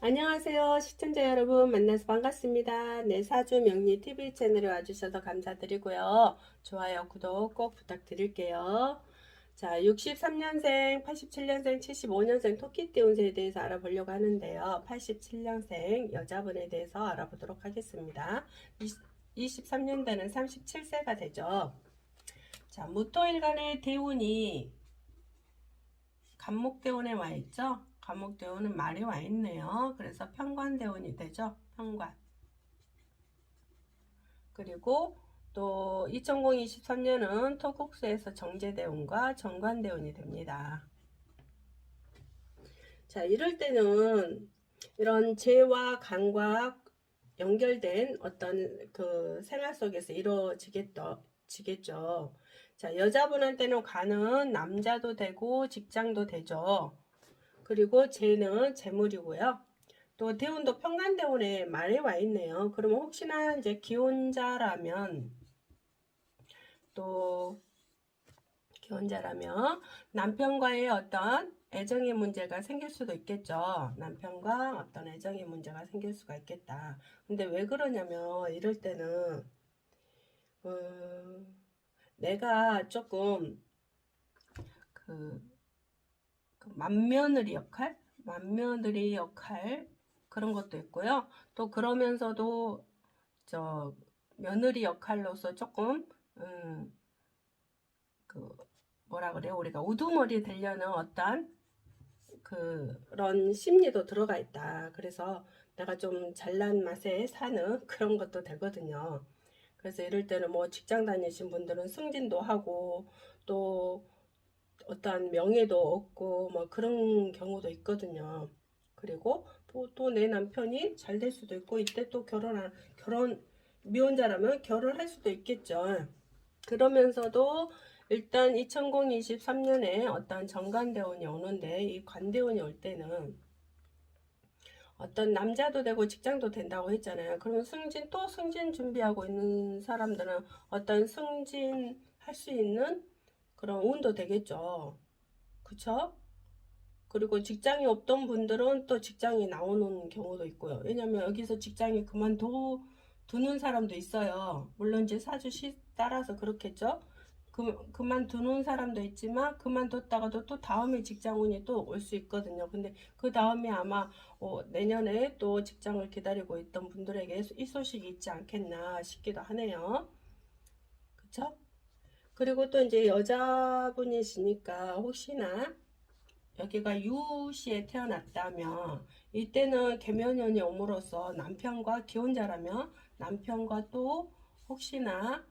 안녕하세요. 시청자 여러분 만나서 반갑습니다. 네, 사주 명리 TV 채널에 와주셔서 감사드리고요. 좋아요, 구독 꼭 부탁드릴게요. 자, 63년생, 87년생, 75년생 토끼띠 운세에 대해서 알아보려고 하는데요. 87년생 여자분에 대해서 알아보도록 하겠습니다. 23년대는 37세가 되죠. 자, 무토일간의 대운이 간목대운에 와 있죠. 간목대운은 말이 와 있네요. 그래서 편관대운이 되죠. 편관. 그리고 또 2023년은 토국수에서 정제대운과 정관대운이 됩니다. 자, 이럴 때는 이런 재와 간과 연결된 어떤 그 생활 속에서 이루어지겠죠. 자, 여자분한테는 간은 남자도 되고 직장도 되죠. 그리고 재는 재물이고요. 또 대운도 편관대운에 말이 와 있네요. 그러면 혹시나 이제 기혼자라면 또 기혼자라면 남편과의 어떤 애정의 문제가 생길 수도 있겠죠. 남편과 어떤 애정의 문제가 생길 수가 있겠다. 근데 왜 그러냐면 이럴 때는 내가 조금 그 맏며느리 역할 그런 것도 있고요. 또 그러면서도 저 며느리 역할로서 조금 그 뭐라 그래요? 우리가 우두머리 되려는 어떤 그런 심리도 들어가 있다. 그래서 내가 좀 잘난 맛에 사는 그런 것도 되거든요. 그래서 이럴 때는 뭐 직장 다니신 분들은 승진도 하고 또 어떠한 명예도 얻고 뭐 그런 경우도 있거든요. 그리고 또 내 남편이 잘 될 수도 있고 이때 또 결혼 미혼자라면 결혼할 수도 있겠죠. 그러면서도 일단 2023년에 어떤 정관대운이 오는데 이 관대운이 올 때는 어떤 남자도 되고 직장도 된다고 했잖아요. 그러면 또 승진 준비하고 있는 사람들은 어떤 승진할 수 있는 그런 운도 되겠죠. 그쵸? 그리고 직장이 없던 분들은 또 직장이 나오는 경우도 있고요. 왜냐면 여기서 직장이 그만두는 사람도 있어요. 물론 이제 사주시 따라서 그렇겠죠. 그만두는 사람도 있지만 그만뒀다가도 또 다음에 직장운이 또 올 수 있거든요. 근데 그 다음에 아마 내년에 또 직장을 기다리고 있던 분들에게 이 소식이 있지 않겠나 싶기도 하네요. 그쵸? 그리고 또 이제 여자분이시니까 혹시나 여기가 유시에 태어났다면 이때는 계면연이 옴으로써 남편과 기혼자라면 남편과 또 혹시나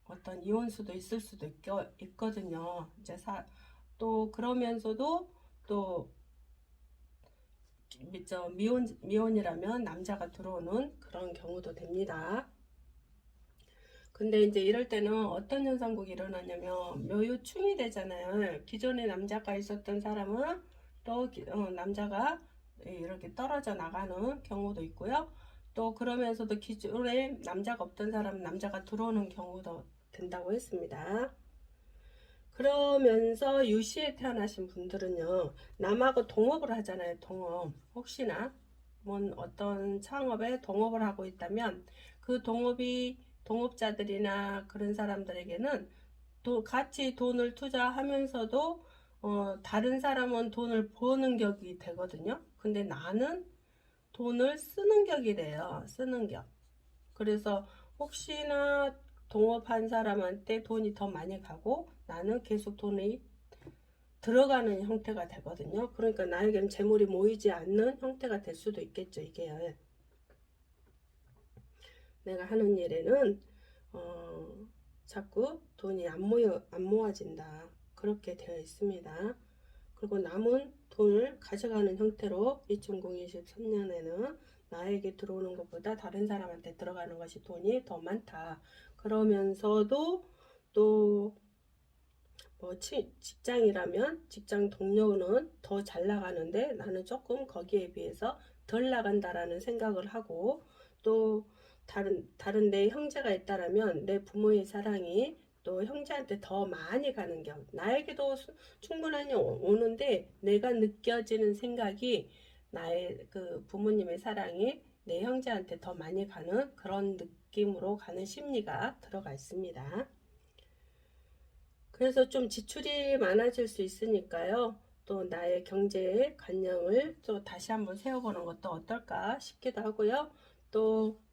어떤 이혼수도 있을 수도 있거든요. 이제 또 그러면서도 또 미혼이라면 남자가 들어오는 그런 경우도 됩니다. 근데 이제 이럴 때는 어떤 현상국이 일어나냐면 묘유충이 되잖아요. 기존에 남자가 있었던 사람은 또 남자가 이렇게 떨어져 나가는 경우도 있고요. 또 그러면서도 기존에 남자가 없던 사람은 남자가 들어오는 경우도 된다고 했습니다. 그러면서 유시에 태어나신 분들은요, 남하고 동업을 하잖아요. 동업. 혹시나 어떤 창업에 동업을 하고 있다면 그 동업자들이나 그런 사람들에게는 또 같이 돈을 투자하면서도 다른 사람은 돈을 버는 격이 되거든요. 근데 나는 돈을 쓰는 격이 돼요. 쓰는 격. 그래서 혹시나 동업한 사람한테 돈이 더 많이 가고 나는 계속 돈이 들어가는 형태가 되거든요. 그러니까 나에게는 재물이 모이지 않는 형태가 될 수도 있겠죠. 이게 내가 하는 일에는 자꾸 돈이 안 모아진다. 그렇게 되어 있습니다. 그리고 남은 돈을 가져가는 형태로 2023년에는 나에게 들어오는 것보다 다른 사람한테 들어가는 것이 돈이 더 많다. 그러면서도 또 직장이라면 직장 동료는 더 잘 나가는데 나는 조금 거기에 비해서 덜 나간다라는 생각을 하고 또 다른 내 형제가 있다라면 내 부모의 사랑이 또 형제한테 더 많이 가는 나에게도 충분하게 오는데 내가 느껴지는 생각이 나의 그 부모님의 사랑이 내 형제한테 더 많이 가는 그런 느낌으로 가는 심리가 들어가 있습니다. 그래서 좀 지출이 많아질 수 있으니까요. 또 나의 경제 관념을 또 다시 한번 세워보는 것도 어떨까 싶기도 하고요. 또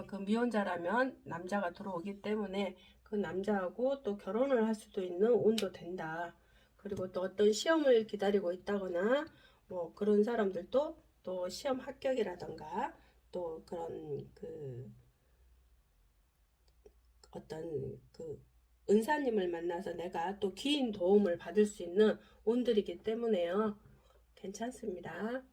그 미혼자라면 남자가 들어오기 때문에 그 남자하고 또 결혼을 할 수도 있는 운도 된다. 그리고 또 어떤 시험을 기다리고 있다거나 뭐 그런 사람들도 또 시험 합격이라던가 또 그런 그 어떤 그 은사님을 만나서 내가 또 긴 도움을 받을 수 있는 운들이기 때문에요. 괜찮습니다.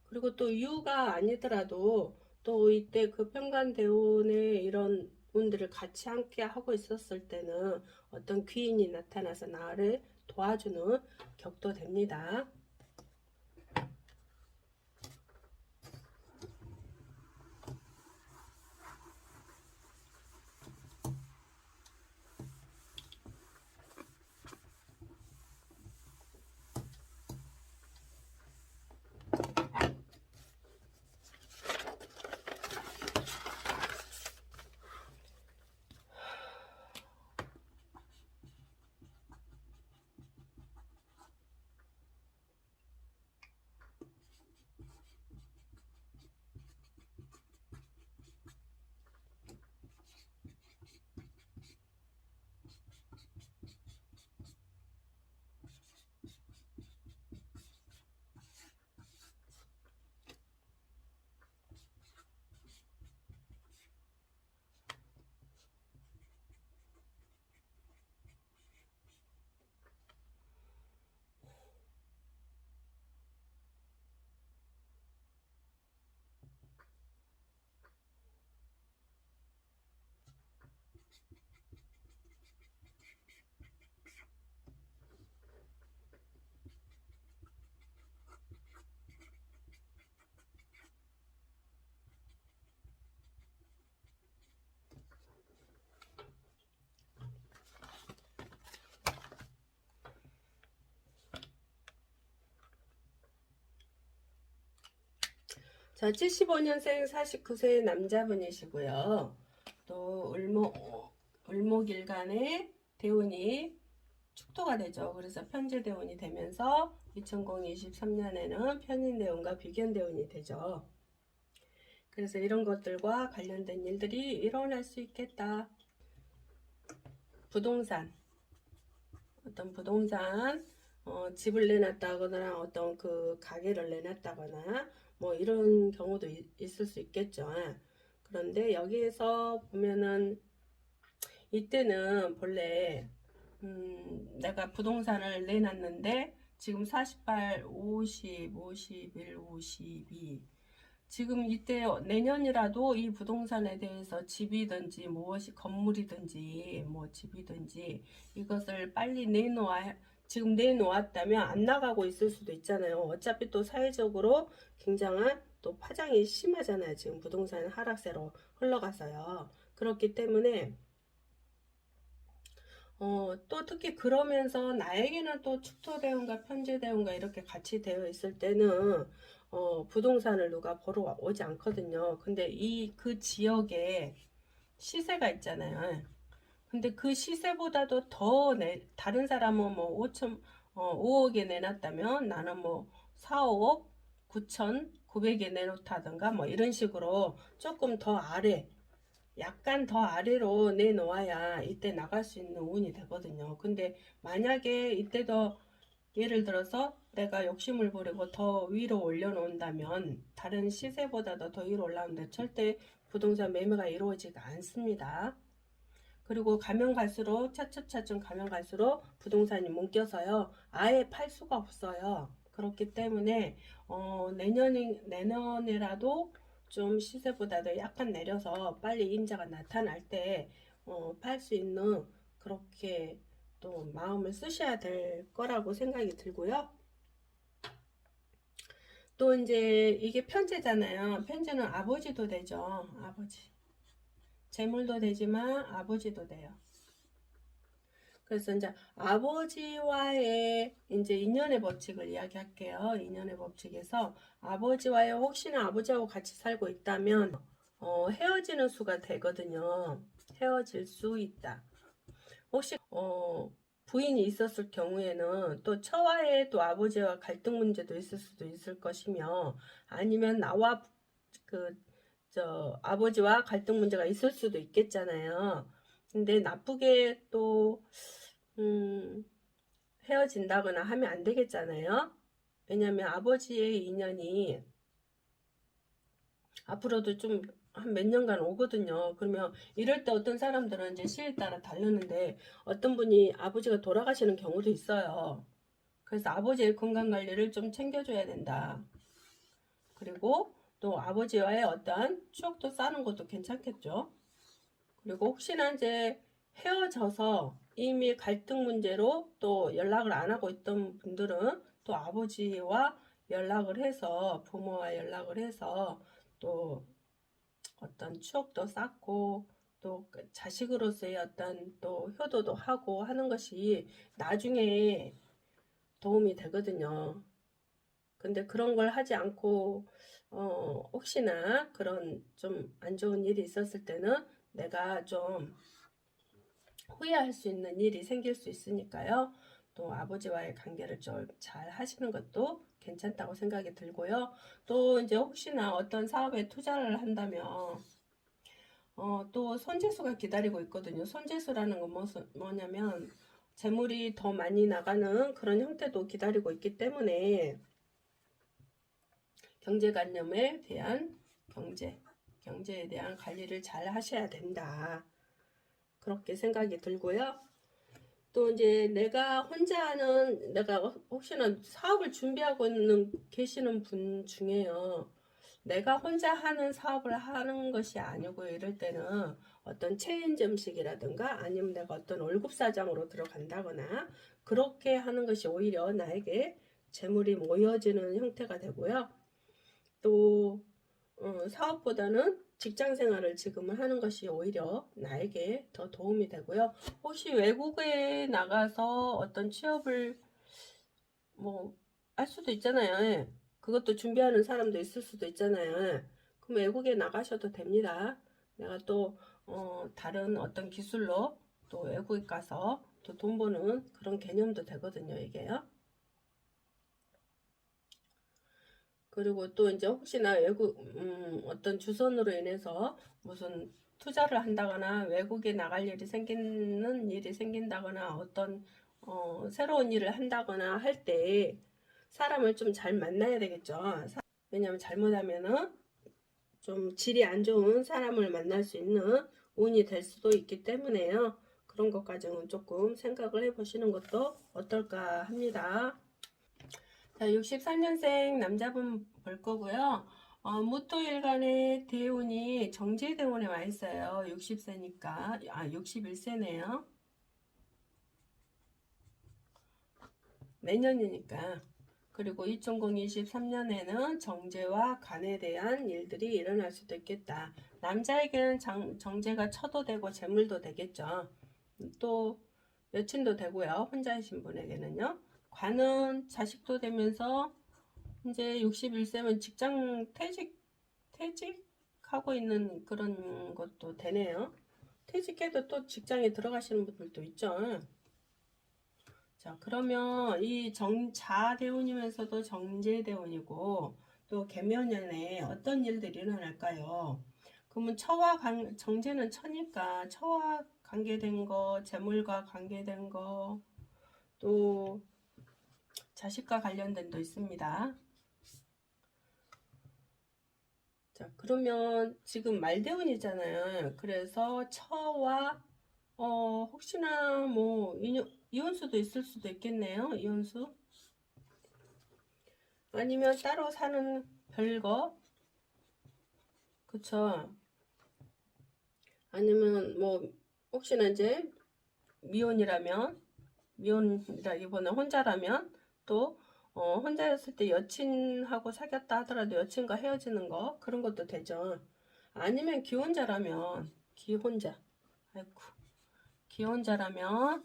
그리고 또 유가 아니더라도 또 이때 그 평간대운의 이런 운들을 같이 함께 하고 있었을 때는 어떤 귀인이 나타나서 나를 도와주는 격도 됩니다. 자, 75년생 49세 남자분이시고요. 또 을목일간에 대운이 축토가 되죠. 그래서 편제대운이 되면서 2023년에는 편인대운과 비견대운이 되죠. 그래서 이런 것들과 관련된 일들이 일어날 수 있겠다. 부동산, 어떤 부동산, 집을 내놨다거나 어떤 그 가게를 내놨다거나 뭐 이런 경우도 있을 수 있겠죠. 그런데 여기에서 보면은 이때는 본래 내가 부동산을 내놨는데 지금 48, 50, 51, 52 지금 이때 내년이라도 이 부동산에 대해서 집이든지 무엇이 건물이든지 뭐 집이든지 이것을 빨리 지금 내놓았다면 안 나가고 있을 수도 있잖아요. 어차피 또 사회적으로 굉장한 또 파장이 심하잖아요. 지금 부동산 하락세로 흘러가서요. 그렇기 때문에 또 특히 그러면서 나에게는 또 축토대운과 편제대운과 이렇게 같이 되어 있을 때는 부동산을 누가 보러 오지 않거든요. 근데 그 지역에 시세가 있잖아요. 근데 그 시세보다도 다른 사람은 뭐 5억에 내놨다면 나는 뭐 4억 9,900에 내놓다든가 뭐 이런 식으로 조금 더 아래 약간 더 아래로 내놓아야 이때 나갈 수 있는 운이 되거든요. 근데 만약에 이때도 예를 들어서 내가 욕심을 부리고 더 위로 올려놓는다면 다른 시세보다도 더 위로 올라오는데 절대 부동산 매매가 이루어지지 않습니다. 그리고 가면 갈수록 차츰차츰 가면 갈수록 부동산이 묶여서요. 아예 팔 수가 없어요. 그렇기 때문에 내년이라도 좀 시세보다도 약간 내려서 빨리 임자가 나타날 때 팔 수 있는 그렇게 또 마음을 쓰셔야 될 거라고 생각이 들고요. 또 이제 이게 편제잖아요. 편제는 아버지도 되죠. 아버지. 재물도 되지만 아버지도 돼요. 그래서 이제 아버지와의 이제 인연의 법칙을 이야기할게요. 인연의 법칙에서 아버지와의 혹시나 아버지하고 같이 살고 있다면 헤어지는 수가 되거든요. 헤어질 수 있다. 혹시 부인이 있었을 경우에는 또 처와의 또 아버지와 갈등 문제도 있을 수도 있을 것이며 아니면 나와 아버지와 갈등 문제가 있을 수도 있겠잖아요. 근데 나쁘게 또 헤어진다거나 하면 안 되겠잖아요. 왜냐면 아버지의 인연이 앞으로도 좀 한 몇 년간 오거든요. 그러면 이럴 때 어떤 사람들은 이제 시에 따라 다르는데 어떤 분이 아버지가 돌아가시는 경우도 있어요. 그래서 아버지의 건강 관리를 좀 챙겨줘야 된다. 그리고 또 아버지와의 어떤 추억도 쌓는 것도 괜찮겠죠. 그리고 혹시나 이제 헤어져서 이미 갈등 문제로 또 연락을 안 하고 있던 분들은 또 아버지와 연락을 해서 부모와 연락을 해서 또 어떤 추억도 쌓고 또 자식으로서의 어떤 또 효도도 하고 하는 것이 나중에 도움이 되거든요. 근데 그런 걸 하지 않고 혹시나 그런 좀 안 좋은 일이 있었을 때는 내가 좀 후회할 수 있는 일이 생길 수 있으니까요. 또 아버지와의 관계를 좀 잘 하시는 것도 괜찮다고 생각이 들고요. 또 이제 혹시나 어떤 사업에 투자를 한다면 또 손재수가 기다리고 있거든요. 손재수라는 건 뭐냐면 재물이 더 많이 나가는 그런 형태도 기다리고 있기 때문에 경제관념에 대한 경제에 대한 관리를 잘 하셔야 된다. 그렇게 생각이 들고요. 또 이제 내가 혹시나 사업을 준비하고 계시는 분 중에요. 내가 혼자 하는 사업을 하는 것이 아니고 이럴 때는 어떤 체인점식이라든가 아니면 내가 어떤 월급 사장으로 들어간다거나 그렇게 하는 것이 오히려 나에게 재물이 모여지는 형태가 되고요. 또 사업보다는 직장 생활을 지금은 하는 것이 오히려 나에게 더 도움이 되고요. 혹시 외국에 나가서 어떤 취업을 할 수도 있잖아요. 예. 그것도 준비하는 사람도 있을 수도 있잖아요. 예. 그럼 외국에 나가셔도 됩니다. 내가 또 다른 어떤 기술로 또 외국에 가서 또 돈 버는 그런 개념도 되거든요. 이게요. 그리고 또 이제 혹시나 어떤 주선으로 인해서 무슨 투자를 한다거나 외국에 나갈 일이 생긴다거나 어떤 새로운 일을 한다거나 할 때 사람을 좀 잘 만나야 되겠죠. 왜냐하면 잘못하면은 좀 질이 안 좋은 사람을 만날 수 있는 운이 될 수도 있기 때문에요. 그런 것까지는 조금 생각을 해보시는 것도 어떨까 합니다. 자, 64년생 남자분 볼 거고요. 무토일간의 대운이 정제대운에 와 있어요. 60세니까, 61세네요. 내년이니까. 그리고 2023년에는 정제와 간에 대한 일들이 일어날 수도 있겠다. 남자에게는 정제가 처도 되고 재물도 되겠죠. 또 여친도 되고요. 혼자이신 분에게는요. 관은 자식도 되면서 이제 61세면 직장 퇴직하고 있는 그런 것도 되네요. 퇴직해도 또 직장에 들어가시는 분들도 있죠. 자, 그러면 이 자대운이면서도 정제대운이고 또 개묘년에 어떤 일들이 일어날까요? 그러면 정제는 처니까 처와 관계된 거, 재물과 관계된 거, 또 자식과 관련된 도 있습니다. 자, 그러면 지금 말대운이잖아요. 그래서 처와 혹시나 뭐 이혼수도 있을 수도 있겠네요. 이혼수. 아니면 따로 사는 별거. 그쵸. 아니면 뭐 혹시나 이제 미혼이라기보다는 혼자라면 또 혼자였을 때 여친하고 사귀었다 하더라도 여친과 헤어지는 거 그런 것도 되죠. 아니면 기혼자라면 기혼자라면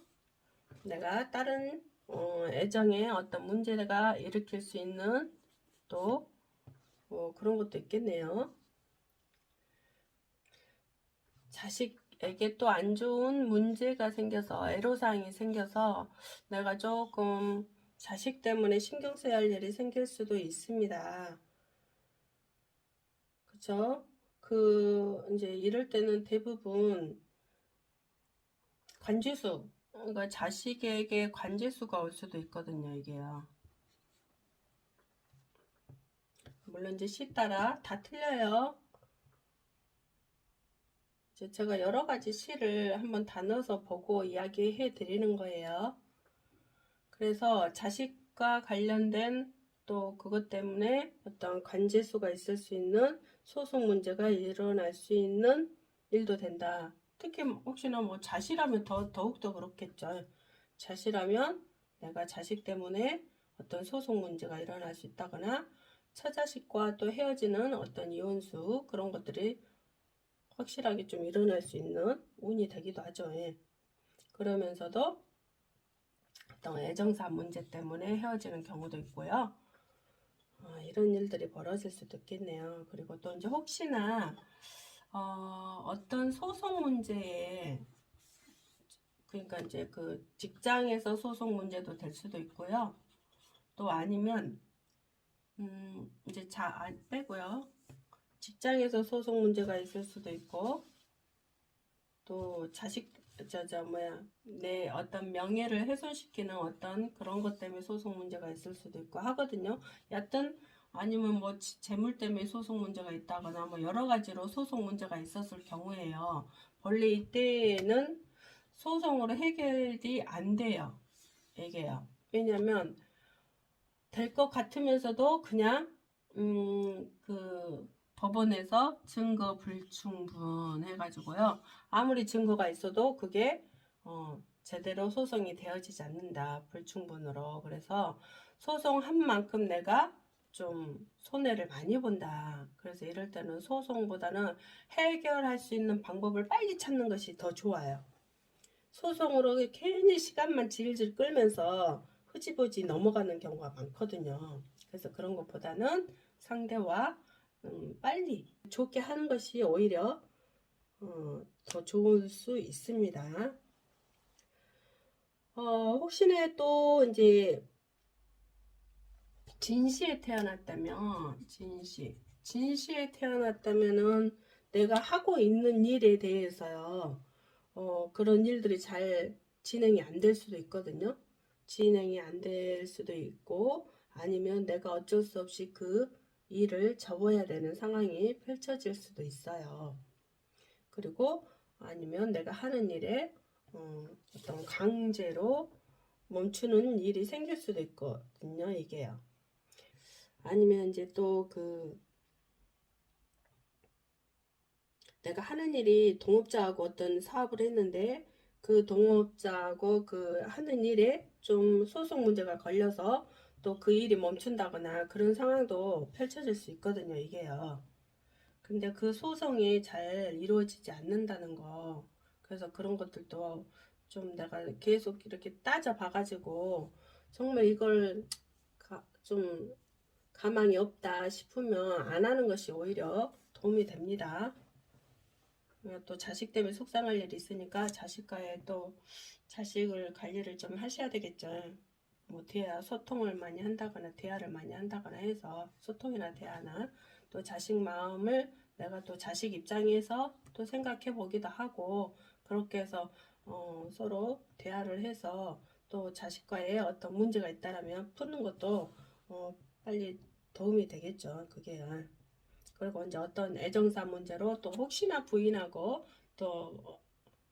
내가 다른 애정에 어떤 문제가 일으킬 수 있는 또 그런 것도 있겠네요. 자식에게 또 안 좋은 문제가 생겨서 애로사항이 생겨서 내가 조금 자식 때문에 신경 써야 할 일이 생길 수도 있습니다. 그쵸? 이제 이럴 때는 대부분 관지수, 그러니까 자식에게 관지수가 올 수도 있거든요, 이게요. 물론 이제 시 따라 다 틀려요. 이제 제가 여러 가지 시를 한번 다 넣어서 보고 이야기해 드리는 거예요. 그래서 자식과 관련된 또 그것 때문에 어떤 관제수가 있을 수 있는 소송 문제가 일어날 수 있는 일도 된다. 특히 혹시나 뭐 자시라면 더욱더 그렇겠죠. 자시라면 내가 자식 때문에 어떤 소송 문제가 일어날 수 있다거나 처자식과 또 헤어지는 어떤 이혼수 그런 것들이 확실하게 좀 일어날 수 있는 운이 되기도 하죠. 예. 그러면서도 어떤 애정사 문제 때문에 헤어지는 경우도 있고요. 이런 일들이 벌어질 수도 있겠네요. 그리고 또 이제 혹시나 어떤 소송 문제에 그러니까 이제 그 직장에서 소송 문제도 될 수도 있고요. 또 아니면 이제 빼고요. 직장에서 소송 문제가 있을 수도 있고 또 내 어떤 명예를 훼손시키는 어떤 그런 것 때문에 소송 문제가 있을 수도 있고 하거든요. 여튼 아니면 뭐 재물 때문에 소송 문제가 있다거나 뭐 여러 가지로 소송 문제가 있었을 경우에요. 원래 이때는 소송으로 해결이 안 돼요. 이게요. 왜냐면 될 것 같으면서도 그냥 그 법원에서 증거 불충분 해가지고요. 아무리 증거가 있어도 그게 제대로 소송이 되어지지 않는다. 불충분으로. 그래서 소송한 만큼 내가 좀 손해를 많이 본다. 그래서 이럴 때는 소송보다는 해결할 수 있는 방법을 빨리 찾는 것이 더 좋아요. 소송으로 괜히 시간만 질질 끌면서 흐지부지 넘어가는 경우가 많거든요. 그래서 그런 것보다는 상대와 빨리 좋게 하는 것이 오히려 더 좋을 수 있습니다. 혹시나 또 이제 진시에 태어났다면 진시에 태어났다면은 내가 하고 있는 일에 대해서요. 그런 일들이 잘 진행이 안 될 수도 있거든요. 진행이 안 될 수도 있고 아니면 내가 어쩔 수 없이 그 일을 접어야 되는 상황이 펼쳐질 수도 있어요. 그리고 아니면 내가 하는 일에 어떤 강제로 멈추는 일이 생길 수도 있거든요. 이게요. 아니면 이제 또 내가 하는 일이 동업자하고 어떤 사업을 했는데 그 동업자하고 그 하는 일에 좀 소송 문제가 걸려서 또 그 일이 멈춘다거나 그런 상황도 펼쳐질 수 있거든요. 이게요. 근데 그 소송이 잘 이루어지지 않는다는 거. 그래서 그런 것들도 좀 내가 계속 이렇게 따져봐가지고 정말 이걸 좀 가망이 없다 싶으면 안 하는 것이 오히려 도움이 됩니다. 또 자식 때문에 속상할 일이 있으니까 자식과의 또 자식을 관리를 좀 하셔야 되겠죠. 뭐 소통을 많이 한다거나 대화를 많이 한다거나 해서 소통이나 대화나 또 자식 마음을 내가 또 자식 입장에서 또 생각해 보기도 하고 그렇게 해서 서로 대화를 해서 또 자식과의 어떤 문제가 있다라면 푸는 것도 빨리 도움이 되겠죠. 그게. 그리고 이제 어떤 애정사 문제로 또 혹시나 부인하고 또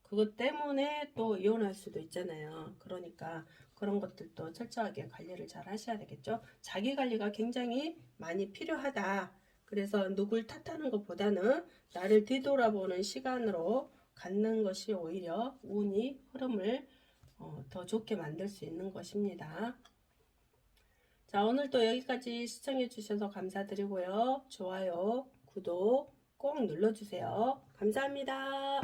그것 때문에 또 이혼할 수도 있잖아요. 그러니까 그런 것들도 철저하게 관리를 잘 하셔야 되겠죠. 자기 관리가 굉장히 많이 필요하다. 그래서 누굴 탓하는 것보다는 나를 뒤돌아보는 시간으로 갖는 것이 오히려 운이 흐름을 더 좋게 만들 수 있는 것입니다. 자, 오늘도 여기까지 시청해 주셔서 감사드리고요. 좋아요, 구독 꼭 눌러주세요. 감사합니다.